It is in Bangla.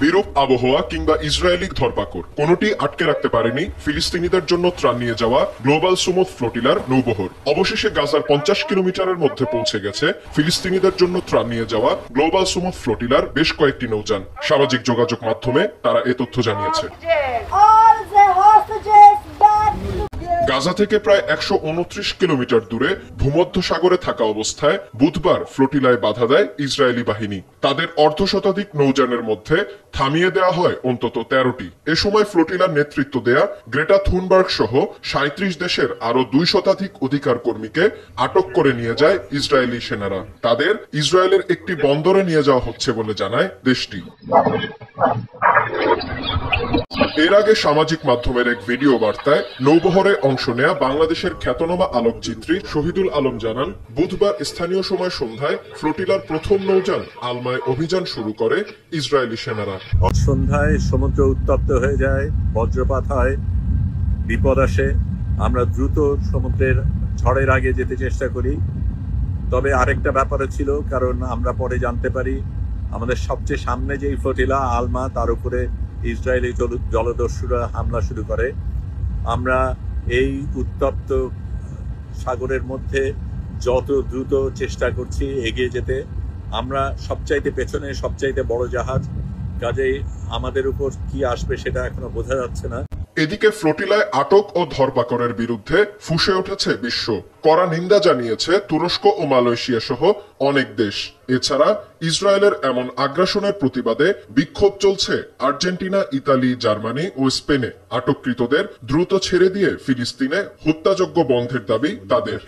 বিরূপ আবহাওয়া কিংবা ইসরায়েলি ধরপাকড় কোনটি আটকে রাখতে পারেনি ফিলিস্তিনিদের জন্য ত্রাণ নিয়ে যাওয়া গ্লোবাল সুমুদ ফ্লোটিলার নৌবহর। অবশেষে গাজার 50 কিলোমিটারের মধ্যে পৌঁছে গেছে ফিলিস্তিনিদের জন্য ত্রাণ নিয়ে যাওয়া গ্লোবাল সুমুদ ফ্লোটিলার বেশ কয়েকটি নৌযান। সামাজিক যোগাযোগ মাধ্যমে তারা এ তথ্য জানিয়েছে। গাজা থেকে প্রায় 129 কিলোমিটার দূরে ভূমধ্য সাগরে থাকা অবস্থায় বুধবার ফ্লোটিলায় বাধা দেয় ইসরায়েলি বাহিনী। তাদের অর্ধশতাধিক নৌযানের মধ্যে থামিয়ে দেওয়া হয় অন্তত 13টি। এ সময় ফ্লোটিলার নেতৃত্ব দেয়া গ্রেটা থুনবার্গ সহ 37 দেশের আরো 2 শতাধিক অধিকার কর্মীকে আটক করে নিয়ে যায় ইসরায়েলি সেনারা। তাদের ইসরায়েলের একটি বন্দরে নিয়ে যাওয়া হচ্ছে বলে জানায় দেশটি। এর আগে সামাজিক মাধ্যমের এক ভিডিও বার্তায় নৌবহরে অংশ নেয়া বাংলাদেশের খ্যাতনামা আলোকচিত্রী শহীদুল আলম জানান, বুধবার স্থানীয় সময় সন্ধ্যায় ফ্লোটিলার প্রথম নৌযান আলমায় অভিযান শুরু করে ইসরায়েলি সেনারা। সন্ধ্যায় সমুদ্র উত্তপ্ত হয়ে যায়, বজ্রপাত হয়, বিপদ আসে। আমরা দ্রুত সমুদ্রের ঝড়ের আগে যেতে চেষ্টা করি। তবে আরেকটা ব্যাপারও ছিল, কারণ আমরা পরে জানতে পারি আমাদের সবচেয়ে সামনে যেই ফ্লোটিলা আলমা, তার উপরে ইসরায়েলি জলদস্যুরা হামলা শুরু করে। আমরা এই উত্তপ্ত সাগরের মধ্যে যত দ্রুত চেষ্টা করছি এগিয়ে যেতে। আমরা সবচাইতে পেছনে, সবচাইতে বড় জাহাজ, কাজেই আমাদের উপর কি আসবে সেটা এখনো বোঝা যাচ্ছে না। এদিকে ফ্লোটিলায় আটক ও ধরপাকড়ের বিরুদ্ধে ফুঁসে উঠেছে বিশ্ব। কড়া নিন্দা জানিয়েছে তুরস্ক ও মালয়েশিয়া সহ অনেক দেশ। এছাড়া ইসরায়েলের এমন আগ্রাসনের প্রতিবাদে বিক্ষোভ চলছে আর্জেন্টিনা, ইতালি, জার্মানি ও স্পেনে। আটককৃতদের দ্রুত ছেড়ে দিয়ে ফিলিস্তিনে হত্যাযজ্ঞ বন্ধের দাবি তাদের।